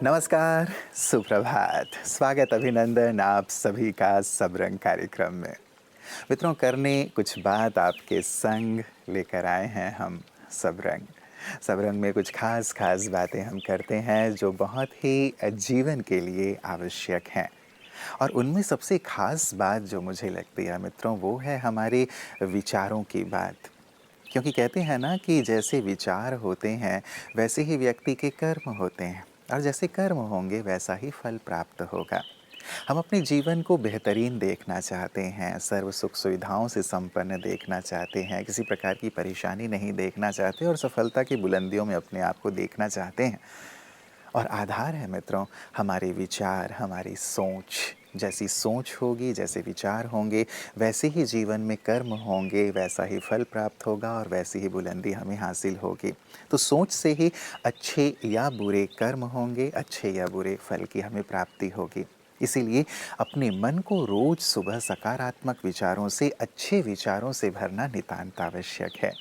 नमस्कार, सुप्रभात, स्वागत अभिनंदन आप सभी का सब रंग कार्यक्रम में। मित्रों, करने कुछ बात आपके संग लेकर आए हैं हम सब रंग। सब रंग में कुछ खास बातें हम करते हैं जो बहुत ही जीवन के लिए आवश्यक हैं। और उनमें सबसे खास बात जो मुझे लगती है मित्रों, वो है हमारे विचारों की बात। क्योंकि कहते हैं ना कि जैसे विचार होते हैं वैसे ही व्यक्ति के कर्म होते हैं, और जैसे कर्म होंगे वैसा ही फल प्राप्त होगा। हम अपने जीवन को बेहतरीन देखना चाहते हैं, सर्व सुख सुविधाओं से संपन्न देखना चाहते हैं, किसी प्रकार की परेशानी नहीं देखना चाहते और सफलता की बुलंदियों में अपने आप को देखना चाहते हैं। और आधार है मित्रों हमारे विचार, हमारी सोच। जैसी सोच होगी, जैसे विचार होंगे, वैसे ही जीवन में कर्म होंगे, वैसा ही फल प्राप्त होगा और वैसी ही बुलंदी हमें हासिल होगी। तो सोच से ही अच्छे या बुरे कर्म होंगे, अच्छे या बुरे फल की हमें प्राप्ति होगी। इसीलिए अपने मन को रोज सुबह सकारात्मक विचारों से, अच्छे विचारों से भरना नितांत आवश्यक है।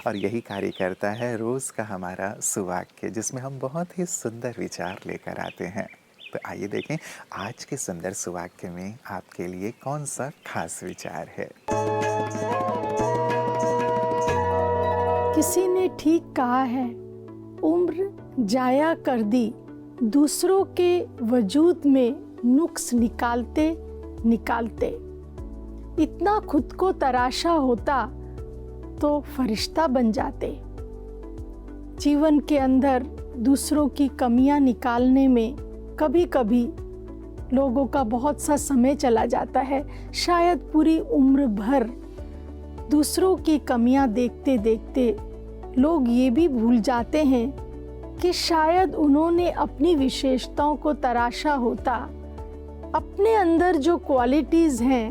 और यही कार्य करता है रोज़ का हमारा सुवाक्य, जिसमें हम बहुत ही सुंदर विचार लेकर आते हैं। तो आइए देखें आज के सुंदर सुवाक्य में आपके लिए कौन सा खास विचार है। किसी ने ठीक कहा है, उम्र जाया कर दी दूसरों के वजूद में नुक्स निकालते निकालते। इतना खुद को तराशा होता तो फरिश्ता बन जाते। जीवन के अंदर दूसरों की कमियां निकालने में कभी कभी लोगों का बहुत सा समय चला जाता है। शायद पूरी उम्र भर दूसरों की कमियां देखते देखते लोग ये भी भूल जाते हैं कि शायद उन्होंने अपनी विशेषताओं को तराशा होता, अपने अंदर जो क्वालिटीज़ हैं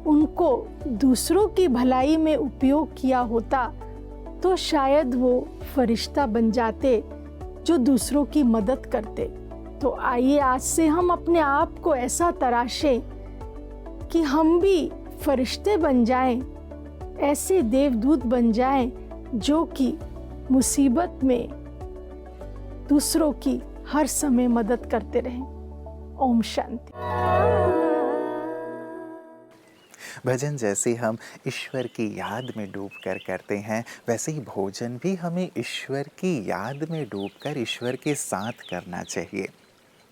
उनको दूसरों की भलाई में उपयोग किया होता तो शायद वो फरिश्ता बन जाते जो दूसरों की मदद करते। तो आइए आज से हम अपने आप को ऐसा तराशें कि हम भी फरिश्ते बन जाएं, ऐसे देवदूत बन जाएं जो कि मुसीबत में दूसरों की हर समय मदद करते रहें। ओम शांति। भजन जैसे हम ईश्वर की याद में डूबकर करते हैं, वैसे ही भोजन भी हमें ईश्वर की याद में डूबकर ईश्वर के साथ करना चाहिए।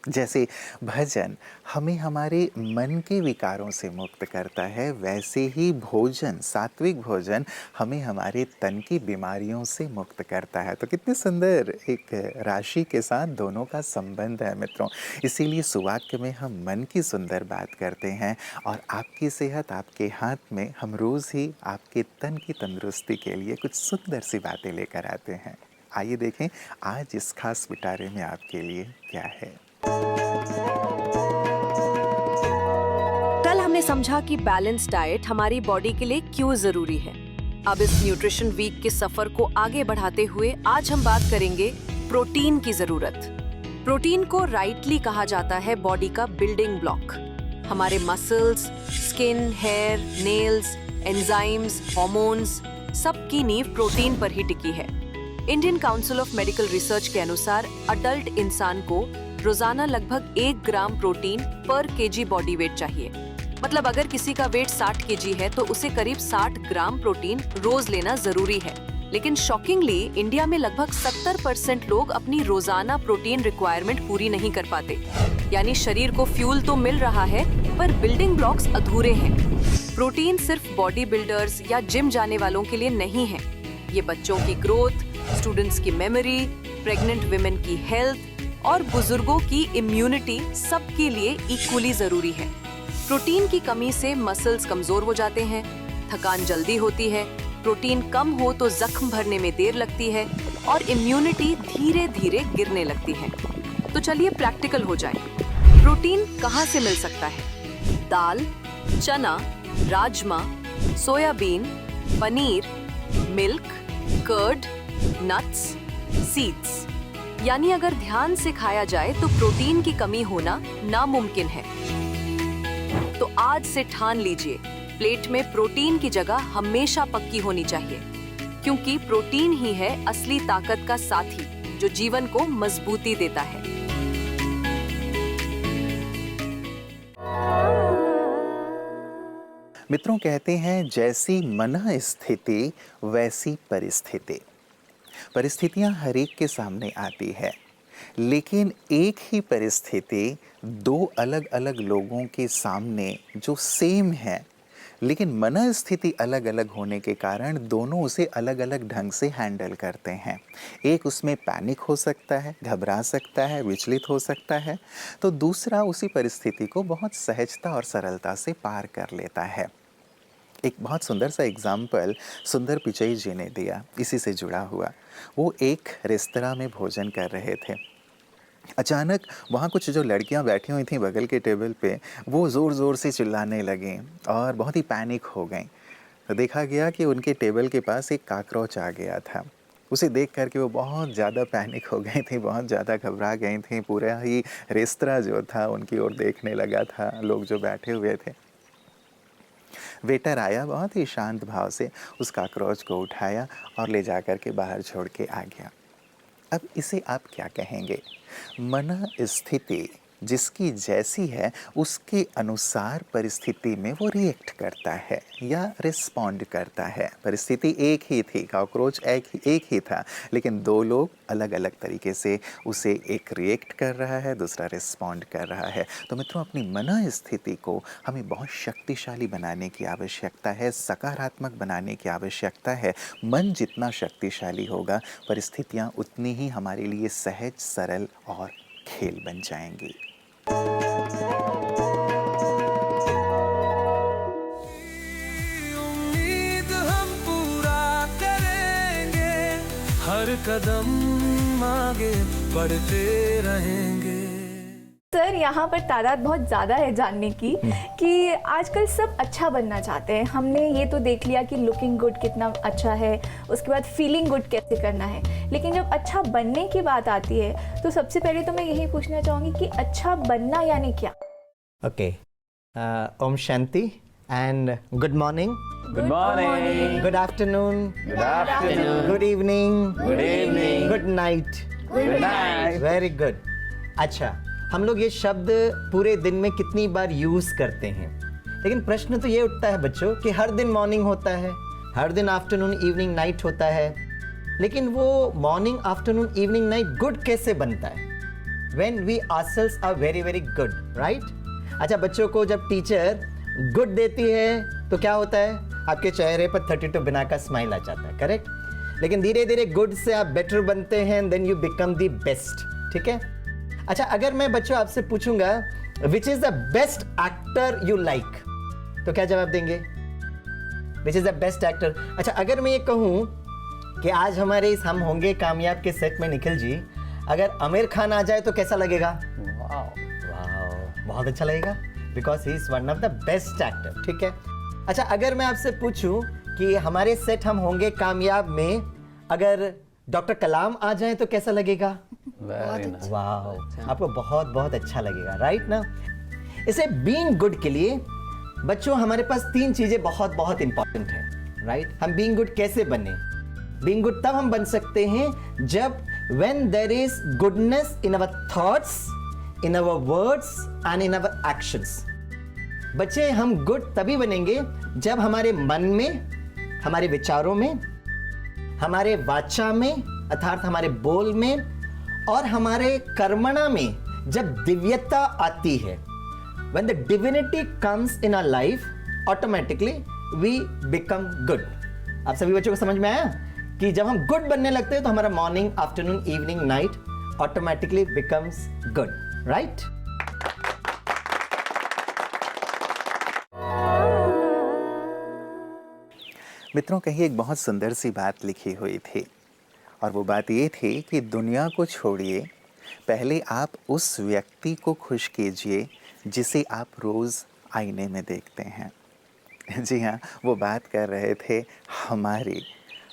जैसे भजन हमें हमारे मन के विकारों से मुक्त करता है, वैसे ही भोजन, सात्विक भोजन हमें हमारे तन की बीमारियों से मुक्त करता है। तो कितनी सुंदर एक राशि के साथ दोनों का संबंध है मित्रों। इसीलिए सुवाक्य में हम मन की सुंदर बात करते हैं और आपकी सेहत आपके हाथ में। हम रोज़ ही आपके तन की तंदुरुस्ती के लिए कुछ सुंदर सी बातें लेकर आते हैं। आइए देखें आज इस खास पिटारे में आपके लिए क्या है। कल हमने समझा कि बैलेंस डाइट हमारी बॉडी के लिए क्यों जरूरी है। अब इस न्यूट्रिशन वीक के सफर को आगे बढ़ाते हुए आज हम बात करेंगे प्रोटीन की जरूरत। प्रोटीन को राइटली कहा जाता है बॉडी का बिल्डिंग ब्लॉक। हमारे muscles, skin, hair, nails, enzymes, hormones, सबकी नींव प्रोटीन पर ही टिकी है। Indian council of medical research के अनुसार अडल्ट इंसान को रोजाना लगभग 1 ग्राम प्रोटीन पर केजी बॉडी वेट चाहिए। मतलब अगर किसी का वेट 60 केजी है तो उसे करीब 60 ग्राम प्रोटीन रोज लेना जरूरी है। लेकिन शॉकिंगली इंडिया में लगभग 70% लोग अपनी रोजाना प्रोटीन रिक्वायरमेंट पूरी नहीं कर पाते। यानी शरीर को फ्यूल तो मिल रहा है पर बिल्डिंग ब्लॉक्स अधूरे हैं। प्रोटीन सिर्फ बॉडी बिल्डर्स या जिम जाने वालों के लिए नहीं है। ये बच्चों की ग्रोथ, स्टूडेंट्स की मेमोरी, प्रेग्नेंट विमेन की हेल्थ और बुजुर्गों की इम्यूनिटी सबके लिए इक्वली जरूरी है। प्रोटीन की कमी से मसल्स कमजोर हो जाते हैं, थकान जल्दी होती है, प्रोटीन कम हो तो जख्म भरने में देर लगती है और इम्यूनिटी धीरे धीरे गिरने लगती है। तो चलिए प्रैक्टिकल हो जाए। प्रोटीन कहाँ से मिल सकता है? दाल, चना, राजमा, सोयाबीन, पनीर, मिल्क, कर्ड, नट्स, सीड्स। यानी अगर ध्यान से खाया जाए तो प्रोटीन की कमी होना नामुमकिन है। तो आज से ठान लीजिए, प्लेट में प्रोटीन की जगह हमेशा पक्की होनी चाहिए, क्योंकि प्रोटीन ही है असली ताकत का साथी जो जीवन को मजबूती देता है। मित्रों, कहते हैं जैसी मन स्थिति वैसी परिस्थिति। परिस्थितियां हर एक के सामने आती है, लेकिन एक ही परिस्थिति दो अलग अलग लोगों के सामने जो सेम है, लेकिन मन स्थिति अलग अलग होने के कारण दोनों उसे अलग अलग ढंग से हैंडल करते हैं। एक उसमें पैनिक हो सकता है, घबरा सकता है, विचलित हो सकता है, तो दूसरा उसी परिस्थिति को बहुत सहजता और सरलता से पार कर लेता है। एक बहुत सुंदर सा एग्जाम्पल सुंदर पिचई जी ने दिया, इसी से जुड़ा हुआ। वो एक रेस्तरां में भोजन कर रहे थे। अचानक वहाँ कुछ जो लड़कियाँ बैठी हुई थीं बगल के टेबल पे, वो ज़ोर ज़ोर से चिल्लाने लगीं और बहुत ही पैनिक हो गईं। तो देखा गया कि उनके टेबल के पास एक कॉकरोच आ गया था। उसे देख कर के वो बहुत ज़्यादा पैनिक हो गई थी, बहुत ज़्यादा घबरा गई थीं। पूरा ही रेस्तरां जो था उनकी ओर देखने लगा था, लोग जो बैठे हुए थे। वेटर आया, बहुत ही शांत भाव से उस कॉकरोच को उठाया और ले जा कर के बाहर छोड़ के आ गया। अब इसे आप क्या कहेंगे? मन स्थिति जिसकी जैसी है उसके अनुसार परिस्थिति में वो रिएक्ट करता है या रिस्पॉन्ड करता है। परिस्थिति एक ही थी, कॉकरोच एक ही था, लेकिन दो लोग अलग अलग तरीके से उसे एक रिएक्ट कर रहा है, दूसरा रिस्पॉन्ड कर रहा है। तो मित्रों, अपनी मन स्थिति को हमें बहुत शक्तिशाली बनाने की आवश्यकता है, सकारात्मक बनाने की आवश्यकता है। मन जितना शक्तिशाली होगा, परिस्थितियाँ उतनी ही हमारे लिए सहज, सरल और खेल बन जाएंगी। उम्मीद हम पूरा करेंगे, हर कदम आगे बढ़ते रहेंगे। सर, यहाँ पर तादाद बहुत ज़्यादा है जानने की कि आजकल सब अच्छा बनना चाहते हैं। हमने ये तो देख लिया कि लुकिंग गुड कितना अच्छा है, उसके बाद फीलिंग गुड कैसे करना है, लेकिन जब अच्छा बनने की बात आती है तो सबसे पहले तो मैं यही पूछना चाहूँगी कि अच्छा बनना यानी क्या? ओके, ओम शांति and good morning, good morning, good afternoon, good evening, good night, very good. अच्छा, हम लोग ये शब्द पूरे दिन में कितनी बार यूज करते हैं, लेकिन प्रश्न तो ये उठता है बच्चों कि हर दिन मॉर्निंग होता है, हर दिन आफ्टरनून, इवनिंग, नाइट होता है, लेकिन वो morning, afternoon, evening, night good कैसे बनता है? When we ourselves are very very good, right? अच्छा, बच्चों को जब टीचर गुड देती है तो क्या होता है? आपके चेहरे पर 32 बिना का स्माइल आ जाता है, करेक्ट? लेकिन धीरे धीरे गुड से आप बेटर बनते हैं, then you become the best, ठीक है? अच्छा, अगर मैं बच्चों आपसे पूछूंगा which is the best actor you like, तो क्या जवाब देंगे? Which is the best actor. अच्छा, अगर मैं ये कहूं कि आज हमारे इस हम होंगे कामयाब के सेट में निखिल जी, अगर आमिर खान आ जाए तो कैसा लगेगा? वाओ, बहुत अच्छा लगेगा, because he is one of the best actor, ठीक है? अच्छा, अगर मैं आपसे पूछूं कि हमारे सेट हम होंगे कामयाब में अगर डॉक्टर कलाम आ जाए तो कैसा लगेगा? वाओ, आपको बहुत बहुत अच्छा लगेगा, राइट ना? इसे बीइंग गुड के लिए बच्चों हमारे पास 3 चीजें बहुत बहुत इंपॉर्टेंट है, राइट? हम बीइंग गुड कैसे बने? बीइंग गुड तब हम बन सकते हैं जब when there is goodness in our thoughts, in our words and in our actions. बच्चे, हम गुड तभी बनेंगे जब हमारे मन में, हमारे विचारों में, हमारे वाचा में अर्थात हमारे बोल में और हमारे कर्मणा में जब दिव्यता आती है, when the divinity comes in our life, automatically we become good. आप सभी बच्चों को समझ में आया कि जब हम गुड बनने लगते हैं तो हमारा morning, afternoon, evening, night automatically becomes good, right? मित्रों, कहीं एक बहुत सुंदर सी बात लिखी हुई थी, और वो बात ये थी कि दुनिया को छोड़िए, पहले आप उस व्यक्ति को खुश कीजिए जिसे आप रोज़ आईने में देखते हैं। जी हाँ, वो बात कर रहे थे हमारी।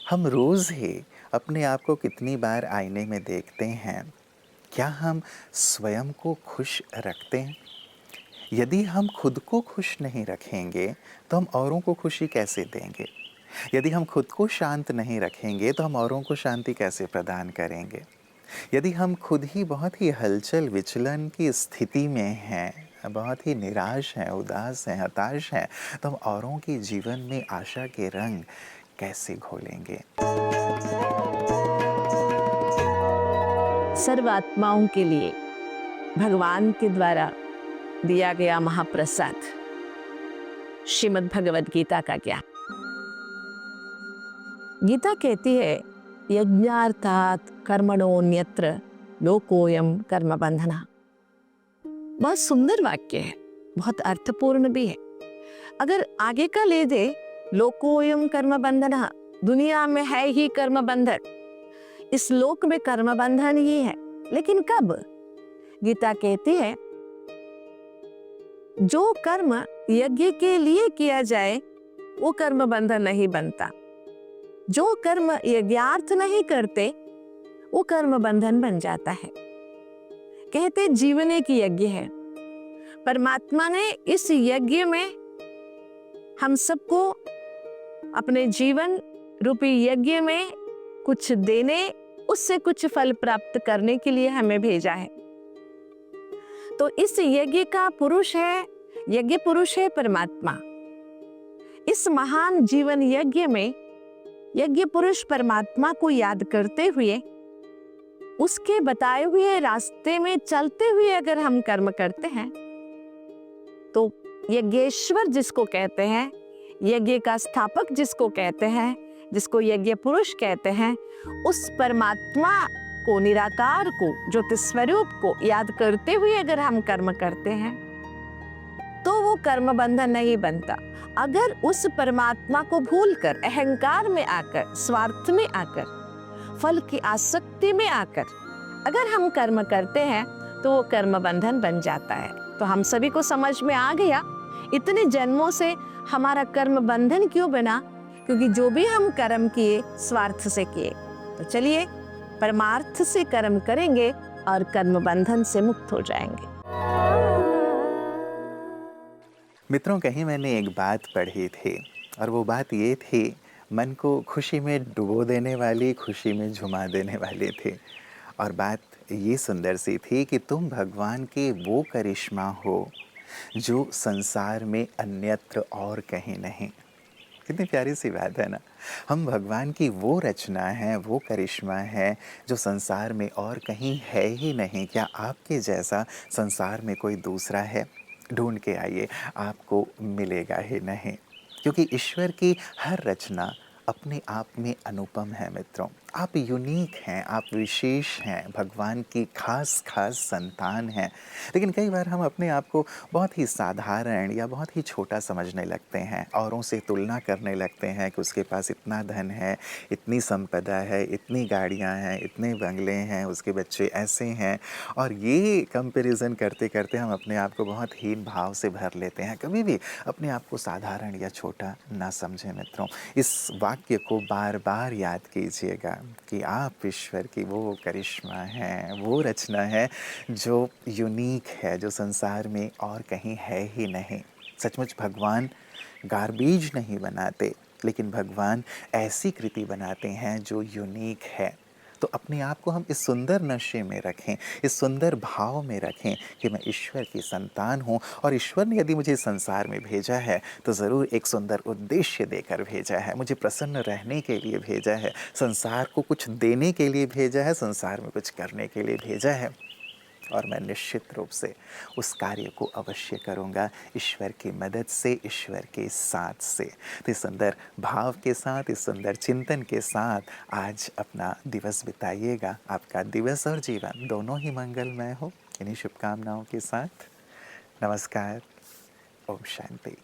हम रोज़ ही अपने आप को कितनी बार आईने में देखते हैं? क्या हम स्वयं को खुश रखते हैं? यदि हम खुद को खुश नहीं रखेंगे तो हम औरों को खुशी कैसे देंगे? यदि हम खुद को शांत नहीं रखेंगे तो हम औरों को शांति कैसे प्रदान करेंगे? यदि हम खुद ही बहुत ही हलचल विचलन की स्थिति में हैं, बहुत ही निराश हैं, उदास हैं, हताश हैं, तो हम औरों के जीवन में आशा के रंग कैसे घोलेंगे? सर्व आत्माओं के लिए भगवान के द्वारा दिया गया महाप्रसाद श्रीमद् भगवद गीता का ज्ञान। गीता कहती है यज्ञार्थात कर्मणोन्यत्र लोकोयम कर्म बंधना। बहुत सुंदर वाक्य है, बहुत अर्थपूर्ण भी है। अगर आगे का ले दे, लोकोयम कर्म बंधना, दुनिया में है ही कर्म बंधन, इस लोक में कर्म बंधन ही है। लेकिन कब? गीता कहती है जो कर्म यज्ञ के लिए किया जाए वो कर्म बंधन नहीं बनता, जो कर्म यज्ञार्थ नहीं करते वो कर्म बंधन बन जाता है। कहते जीवन एक यज्ञ है, परमात्मा ने इस यज्ञ में हम सबको अपने जीवन रूपी यज्ञ में कुछ देने, उससे कुछ फल प्राप्त करने के लिए हमें भेजा है। तो इस यज्ञ का पुरुष है, यज्ञ पुरुष है परमात्मा। इस महान जीवन यज्ञ में यज्ञ पुरुष परमात्मा को याद करते हुए, उसके बताए हुए रास्ते में चलते हुए अगर हम कर्म करते हैं तो यज्ञेश्वर जिसको कहते हैं, यज्ञ का स्थापक जिसको कहते हैं, जिसको यज्ञ पुरुष कहते हैं, उस परमात्मा को, निराकार को, ज्योतिष स्वरूप को याद करते हुए अगर हम कर्म करते हैं तो वो कर्म बंधन नहीं बनता। अगर उस परमात्मा को भूलकर, अहंकार में आकर, स्वार्थ में आकर, फल की आसक्ति में आकर अगर हम कर्म करते हैं तो वो कर्म बंधन बन जाता है। तो हम सभी को समझ में आ गया इतने जन्मों से हमारा कर्म बंधन क्यों बना, क्योंकि जो भी हम कर्म किए स्वार्थ से किए। तो चलिए परमार्थ से कर्म करेंगे और कर्म बंधन से मुक्त हो जाएंगे। मित्रों, कहीं मैंने एक बात पढ़ी थी और वो बात ये थी, मन को खुशी में डुबो देने वाली, खुशी में झुमा देने वाली थी। और बात ये सुंदर सी थी कि तुम भगवान के वो करिश्मा हो जो संसार में अन्यत्र और कहीं नहीं। कितनी प्यारी सी बात है ना। हम भगवान की वो रचना है, वो करिश्मा है जो संसार में और कहीं है ही नहीं। क्या आपके जैसा संसार में कोई दूसरा है? ढूंढ के आइए, आपको मिलेगा ही नहीं, क्योंकि ईश्वर की हर रचना अपने आप में अनुपम है। मित्रों, आप यूनिक हैं, आप विशेष हैं, भगवान की खास संतान हैं। लेकिन कई बार हम अपने आप को बहुत ही साधारण या बहुत ही छोटा समझने लगते हैं, औरों से तुलना करने लगते हैं कि उसके पास इतना धन है, इतनी संपदा है, इतनी गाड़ियां हैं, इतने बंगले हैं, उसके बच्चे ऐसे हैं। और ये कंपैरिजन करते करते हम अपने आप को बहुत हीन भाव से भर लेते हैं। कभी भी अपने आप को साधारण या छोटा ना समझें। मित्रों, इस वाक्य को बार बार याद कीजिएगा कि आप ईश्वर की वो करिश्मा है, वो रचना है जो यूनिक है, जो संसार में और कहीं है ही नहीं। सचमुच भगवान गार्बेज नहीं बनाते, लेकिन भगवान ऐसी कृति बनाते हैं जो यूनिक है। तो अपने आप को हम इस सुंदर नशे में रखें, इस सुंदर भाव में रखें कि मैं ईश्वर की संतान हूँ और ईश्वर ने यदि मुझे संसार में भेजा है तो ज़रूर एक सुंदर उद्देश्य देकर भेजा है। मुझे प्रसन्न रहने के लिए भेजा है, संसार को कुछ देने के लिए भेजा है, संसार में कुछ करने के लिए भेजा है। और मैं निश्चित रूप से उस कार्य को अवश्य करूँगा, ईश्वर की मदद से, ईश्वर के साथ से। तो इस सुंदर भाव के साथ, इस सुंदर चिंतन के साथ आज अपना दिवस बिताइएगा। आपका दिवस और जीवन दोनों ही मंगलमय हो, इन्हीं शुभकामनाओं के साथ। नमस्कार। ओम शांति।